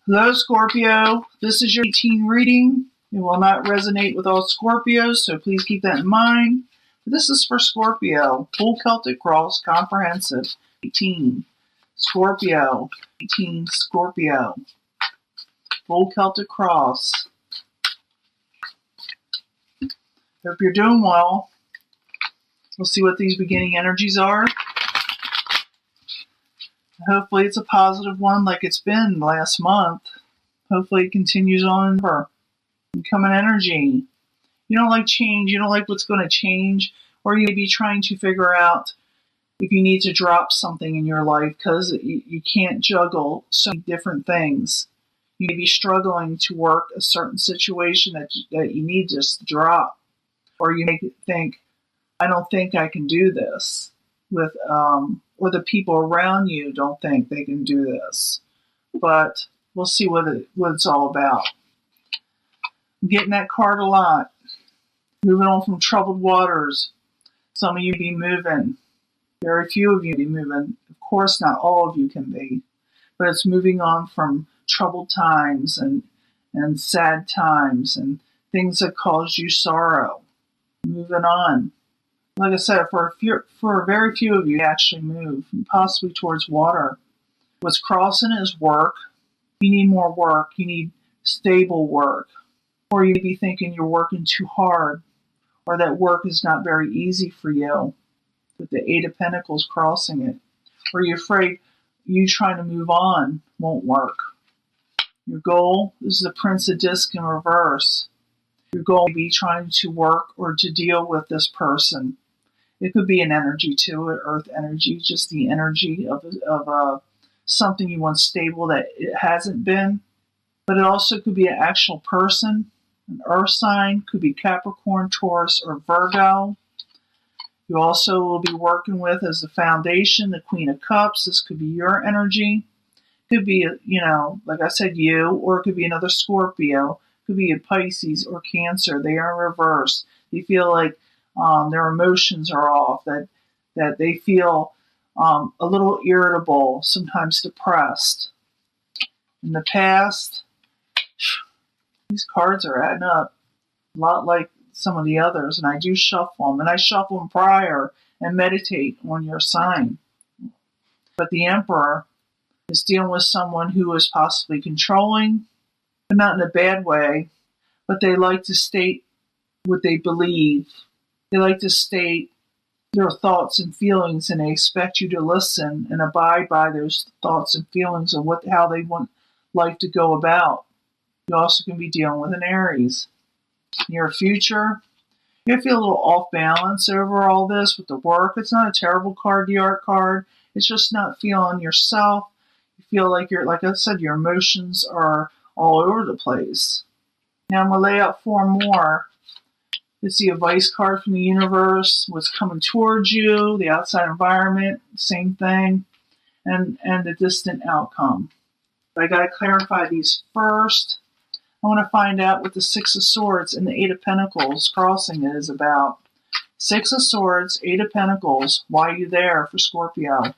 Hello, Scorpio. This is your 18 reading. It will not resonate with all Scorpios, so please keep that in mind. But this is for Scorpio. Full Celtic Cross, Comprehensive, 18. Scorpio, 18, Scorpio. Full Celtic Cross. Hope you're doing well. We'll see what these beginning energies are. Hopefully it's a positive one like it's been last month. Hopefully it continues on for incoming energy. You don't like change. You don't like what's going to change. Or you may be trying to figure out if you need to drop something in your life because you can't juggle so many different things. You may be struggling to work a certain situation that you need to just drop. Or you may think, I don't think I can do this. Or the people around you don't think they can do this. But we'll see what it's all about. I'm getting that card a lot. Moving on from troubled waters. Some of you be moving. Very few of you be moving. Of course, not all of you can be. But it's moving on from troubled times and sad times and things that cause you sorrow. Moving on. Like I said, for very few of you, actually move, possibly towards water. What's crossing is work. You need more work. You need stable work. Or you may be thinking you're working too hard, or that work is not very easy for you, with the Eight of Pentacles crossing it. Or you're afraid you trying to move on won't work. Your goal is the Prince of Discs in reverse. Your goal may be trying to work or to deal with this person. It could be an energy to it, earth energy, just the energy of something you want stable that it hasn't been. But it also could be an actual person, an earth sign, could be Capricorn, Taurus, or Virgo. You also will be working with as the foundation, the Queen of Cups. This could be your energy. Could be, like I said, you, or it could be another Scorpio. Could be a Pisces or Cancer. They are in reverse. They feel like their emotions are off, that they feel a little irritable, sometimes depressed. In the past, these cards are adding up a lot like some of the others, and I do shuffle them, and I shuffle them prior and meditate on your sign. But the Emperor is dealing with someone who is possibly controlling, but not in a bad way, but they like to state what they believe. They like to state their thoughts and feelings, and they expect you to listen and abide by those thoughts and feelings of how they want life to go about. You also can be dealing with an Aries. In your future, you feel a little off balance over all this with the work. It's not a terrible card, the art card. It's just not feeling yourself. You feel like like I said, your emotions are all over the place. Now I'm going to lay out four more. It's the advice card from the universe, what's coming towards you, the outside environment, same thing, and the distant outcome. But I got to clarify these first. I want to find out what the Six of Swords and the Eight of Pentacles crossing it is about. Six of Swords, Eight of Pentacles, why are you there for Scorpio?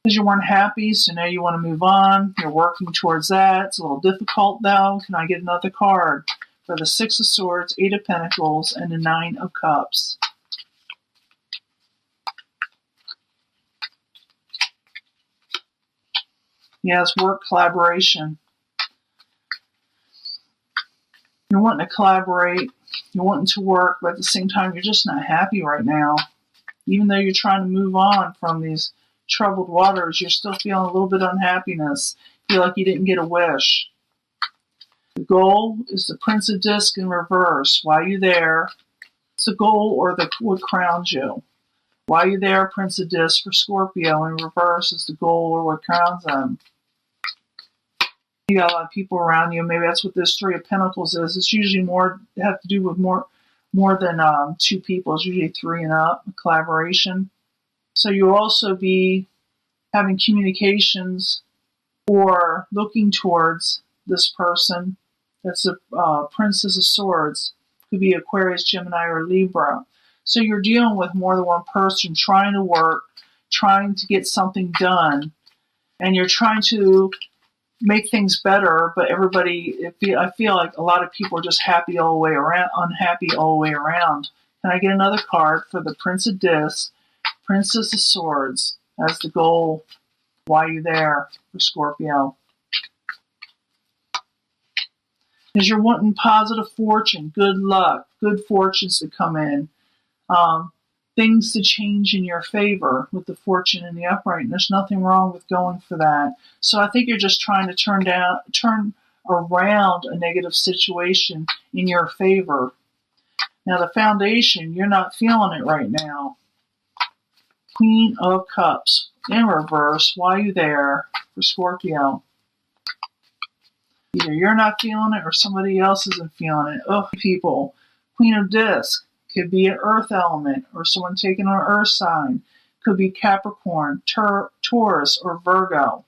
Because you weren't happy, so now you want to move on. You're working towards that. It's a little difficult, though. Can I get another card for the Six of Swords, Eight of Pentacles, and the Nine of Cups? Yes, work collaboration. You're wanting to collaborate. You're wanting to work, but at the same time, you're just not happy right now. Even though you're trying to move on from these troubled waters, you're still feeling a little bit of unhappiness. Feel like you didn't get a wish. The goal is the Prince of Discs in reverse. Why are you there? It's the goal or what crowns you. Why are you there, Prince of Discs, for Scorpio in reverse is the goal or what crowns them. You got a lot of people around you. Maybe that's what this Three of Pentacles is. It's usually have to do with more than two people. It's usually three and up, collaboration. So you'll also be having communications or looking towards this person. That's a Princess of Swords. Could be Aquarius, Gemini, or Libra. So you're dealing with more than one person trying to work, trying to get something done, and you're trying to make things better, but I feel like a lot of people are just happy all the way around, unhappy all the way around. Can I get another card for the Prince of Discs, Princess of Swords as the goal? Why are you there for Scorpio? Because you're wanting positive fortune, good luck, good fortunes to come in, things to change in your favor with the fortune in the upright. And there's nothing wrong with going for that. So I think you're just trying to turn around a negative situation in your favor. Now the Foundation, you're not feeling it right now. Queen of Cups in reverse. Why are you there for Scorpio? Either you're not feeling it or somebody else isn't feeling it. Oh, people. Queen of Discs. Could be an earth element or someone taking on an earth sign. Could be Capricorn, Taurus, or Virgo.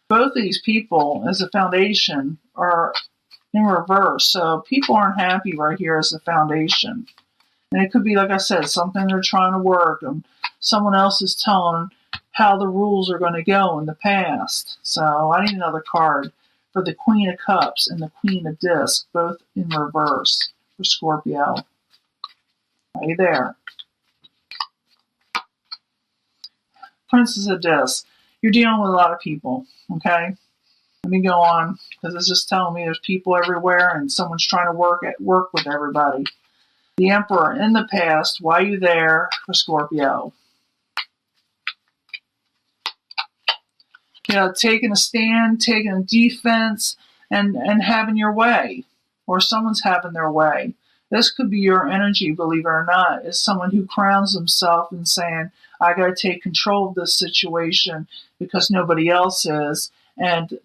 Both of these people as a Foundation are in reverse. So people aren't happy right here as a Foundation. And it could be, like I said, something they're trying to work and someone else is telling how the rules are going to go in the past. So I need another card for the Queen of Cups and the Queen of Discs, both in reverse for Scorpio. Are you there? Princess of Discs. You're dealing with a lot of people, okay? Let me go on, because it's just telling me there's people everywhere and someone's trying to work with everybody. The Emperor in the past. Why are you there for Scorpio? You know, taking a stand, taking a defense, and having your way. Or someone's having their way. This could be your energy, believe it or not, is someone who crowns himself and saying, I got to take control of this situation because nobody else is, and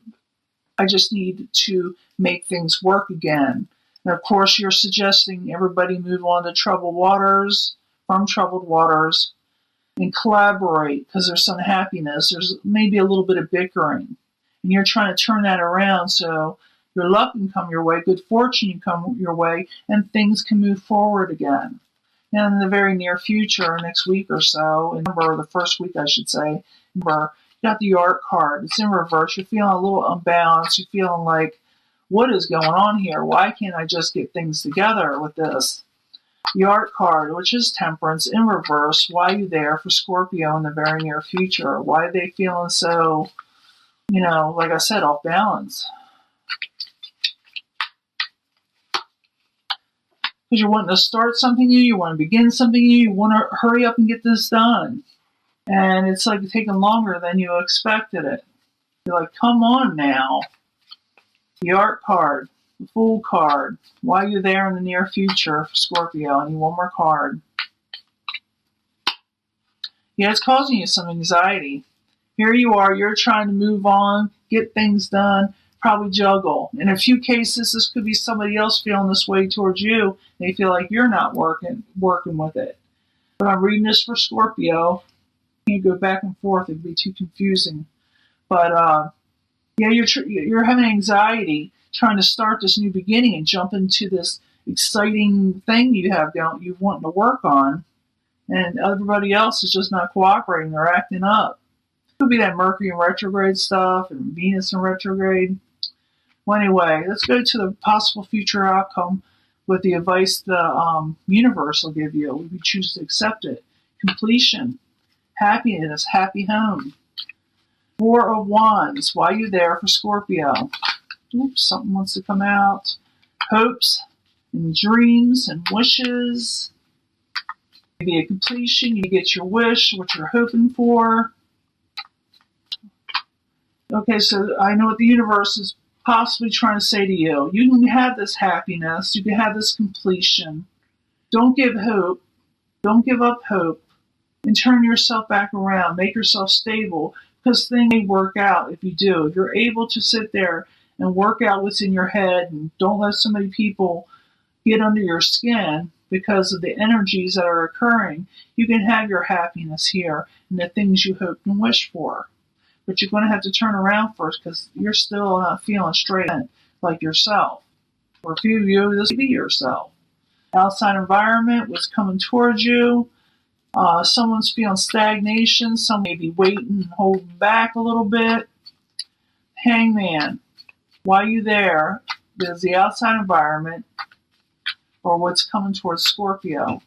I just need to make things work again. And of course, you're suggesting everybody move on to troubled waters, and collaborate because there's some happiness. There's maybe a little bit of bickering. And you're trying to turn that around so your luck can come your way, good fortune can come your way, and things can move forward again. And in the very near future, next week or so, or the first week I should say, you got the Art card. It's in reverse. You're feeling a little unbalanced. You're feeling like, what is going on here? Why can't I just get things together with this? The Art card, which is Temperance, in reverse. Why are you there for Scorpio in the very near future? Why are they feeling so, like I said, off balance? Because you're wanting to start something new, you want to begin something new, you want to hurry up and get this done. And it's like taking longer than you expected it. You're like, come on now. The Art card, the Fool card. Why are you there in the near future for Scorpio? I need one more card. Yeah, it's causing you some anxiety. Here you are, you're trying to move on, get things done, probably juggle. In a few cases, this could be somebody else feeling this way towards you. They feel like you're not working with it. But I'm reading this for Scorpio. You can't go back and forth. It'd be too confusing. But yeah, you're having anxiety trying to start this new beginning and jump into this exciting thing you want to work on, and everybody else is just not cooperating. They're acting up. It could be that Mercury in retrograde stuff and Venus in retrograde. Well, anyway, let's go to the possible future outcome with the advice the universe will give you if you choose to accept it. Completion, happiness, happy home. Four of Wands. Why are you there for Scorpio? Oops, something wants to come out. Hopes and dreams and wishes. Maybe a completion. You get your wish, what you're hoping for. Okay, so I know what the universe is possibly trying to say to you. You can have this happiness. You can have this completion. Don't give hope. Don't give up hope. And turn yourself back around. Make yourself stable. Because things may work out if you do. If you're able to sit there and work out what's in your head and don't let so many people get under your skin because of the energies that are occurring, you can have your happiness here and the things you hope and wish for. But you're going to have to turn around first because you're still not feeling straight like yourself. For a few of you, this could be yourself. Outside environment, what's coming towards you, Someone's feeling stagnation. Some may be waiting and holding back a little bit. Hangman. Why are you there? There's the outside environment or what's coming towards Scorpio.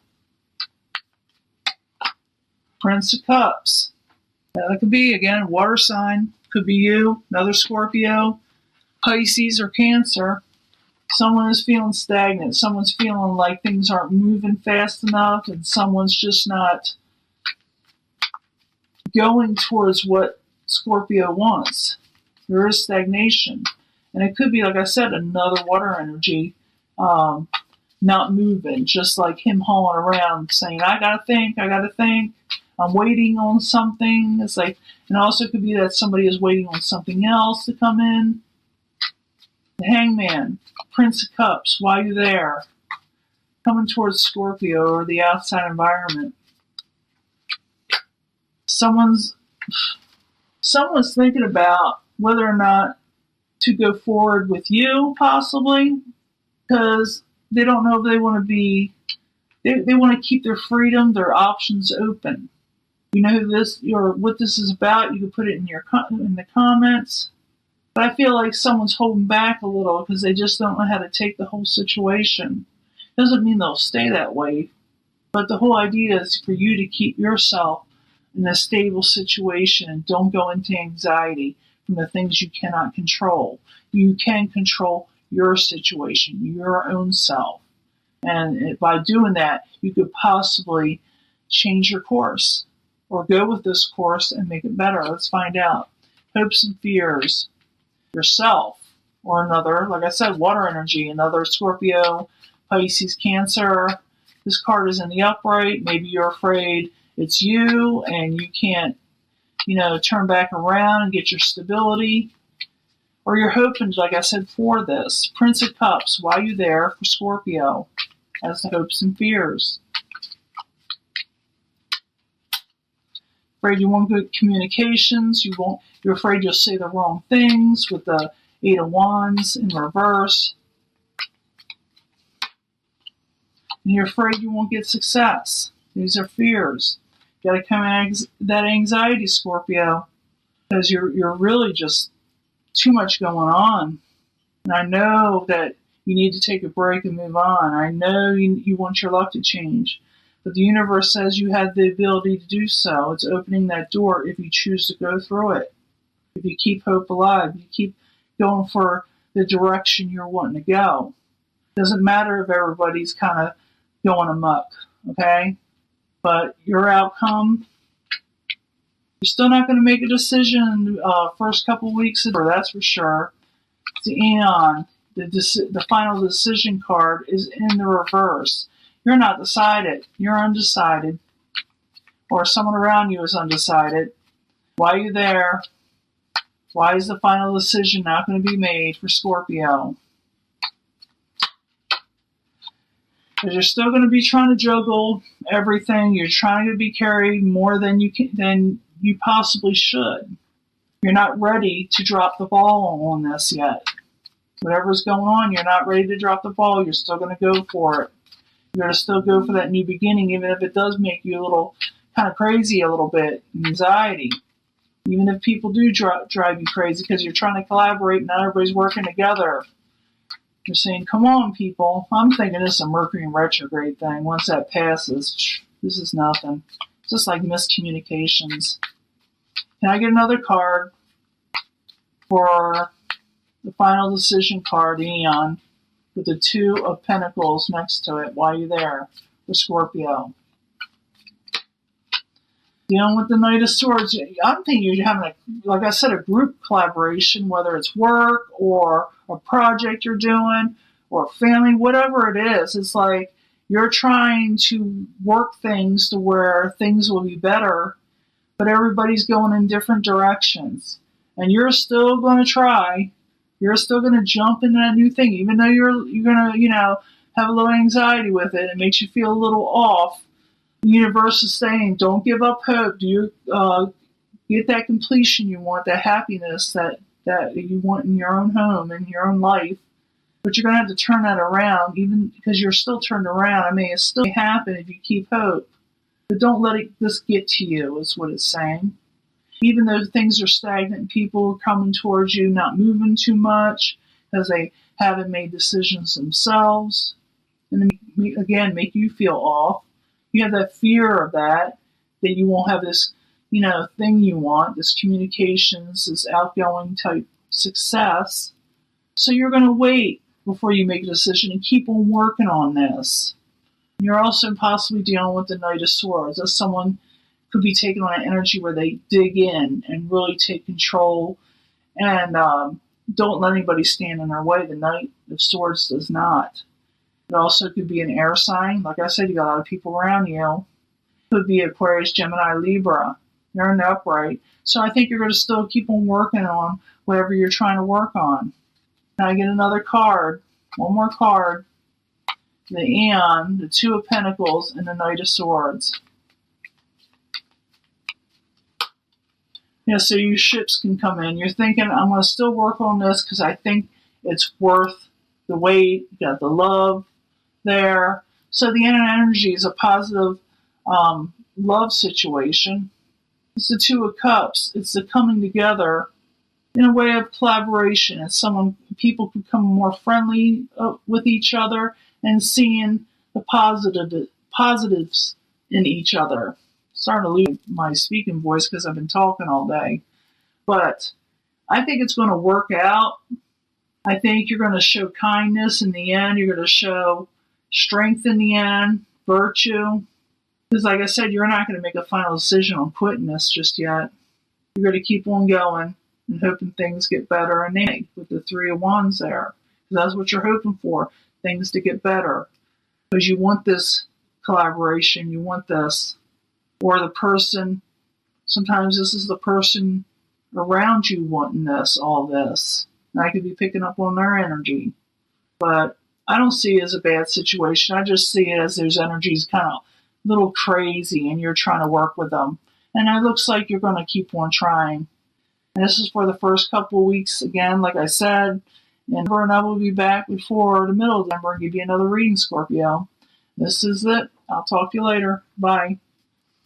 Prince of Cups. That could be, again, water sign. Could be you, another Scorpio, Pisces, or Cancer. Someone is feeling stagnant. Someone's feeling like things aren't moving fast enough, and someone's just not going towards what Scorpio wants. There is stagnation. And it could be, like I said, another water energy not moving, just like him hauling around saying, I gotta think, I'm waiting on something. It's like, and also it could be that somebody is waiting on something else to come in. The Hangman, Prince of Cups, why are you there? Coming towards Scorpio or the outside environment. Someone's thinking about whether or not to go forward with you, possibly, because they don't know if they want to be, they want to keep their freedom, their options open. You know what this is about, you can put it in the comments. But I feel like someone's holding back a little because they just don't know how to take the whole situation. Doesn't mean they'll stay that way, but the whole idea is for you to keep yourself in a stable situation and don't go into anxiety from the things you cannot control. You can control your situation, your own self. And by doing that, you could possibly change your course or go with this course and make it better. Let's find out. Hopes and fears. Yourself or another, like I said, water energy, another Scorpio, Pisces, Cancer. This card is in the upright. Maybe you're afraid it's you and you can't, turn back around and get your stability. Or you're hoping, like I said, for this. Prince of Cups, why are you there for Scorpio? As the hopes and fears. Afraid you won't get communications. You're afraid you'll say the wrong things with the Eight of Wands in reverse. And you're afraid you won't get success. These are fears. You got to come out of that anxiety, Scorpio, because you're really just too much going on. And I know that you need to take a break and move on. I know you want your luck to change. But the universe says you have the ability to do so. It's opening that door if you choose to go through it. If you keep hope alive, you keep going for the direction you're wanting to go. Doesn't matter if everybody's kind of going amok, okay? But your outcome, you're still not going to make a decision first couple weeks, that's for sure. It's the Aeon, the final decision card is in the reverse. You're not decided. You're undecided. Or someone around you is undecided. Why are you there? Why is the final decision not going to be made for Scorpio? Because you're still going to be trying to juggle everything. You're trying to be carried more than you possibly should. You're not ready to drop the ball on this yet. Whatever's going on, you're not ready to drop the ball. You're still going to go for it. You're going to still go for that new beginning, even if it does make you a little kind of crazy a little bit, anxiety. Even if people do drive you crazy because you're trying to collaborate and not everybody's working together. You're saying, come on, people. I'm thinking this is a Mercury in retrograde thing. Once that passes, this is nothing. It's just like miscommunications. Can I get another card for the final decision card, Aeon? With the Two of Pentacles next to it. Why are you there? For Scorpio. Dealing with the Knight of Swords. I'm thinking you're having, like I said, a group collaboration, whether it's work or a project you're doing or family, whatever it is. It's like you're trying to work things to where things will be better, but everybody's going in different directions. And you're still going to try. You're still going to jump into that new thing, even though you're going to, have a little anxiety with it. It makes you feel a little off. The universe is saying, don't give up hope. Do you get that completion you want, that happiness that you want in your own home, in your own life. But you're going to have to turn that around, even because you're still turned around. I mean, it still may happen if you keep hope. But don't let this get to you, is what it's saying. Even though things are stagnant, people are coming towards you, not moving too much, because they haven't made decisions themselves. And again, make you feel off. You have that fear of that you won't have this, thing you want, this communications, this outgoing type success. So you're going to wait before you make a decision and keep on working on this. You're also possibly dealing with the Knight of Swords. As someone could be taking on an energy where they dig in and really take control and don't let anybody stand in their way. The Knight of Swords does not. It also could be an air sign. Like I said, you got a lot of people around you. It could be Aquarius, Gemini, Libra. They're in the upright. So I think you're going to still keep on working on whatever you're trying to work on. Now I get another card. One more card. The Aeon, the Two of Pentacles, and the Knight of Swords. So your ships can come in. You're thinking, I'm going to still work on this because I think it's worth the wait. You got the love there. So the energy is a positive love situation. It's the Two of Cups. It's the coming together in a way of collaboration. It's people become more friendly with each other and seeing the positives in each other. Starting to lose my speaking voice because I've been talking all day. But I think it's going to work out. I think you're going to show kindness in the end. You're going to show strength in the end, virtue. Because like I said, you're not going to make a final decision on quitting this just yet. You're going to keep on going and hoping things get better and they with the Three of Wands there. Because that's what you're hoping for, things to get better. Because you want this collaboration, you want this. Or the person, sometimes this is the person around you wanting all this. And I could be picking up on their energy. But I don't see it as a bad situation. I just see it as those energies kind of a little crazy and you're trying to work with them. And it looks like you're going to keep on trying. And this is for the first couple of weeks, again, like I said. And I will be back before the middle of December and give you another reading, Scorpio. This is it. I'll talk to you later. Bye.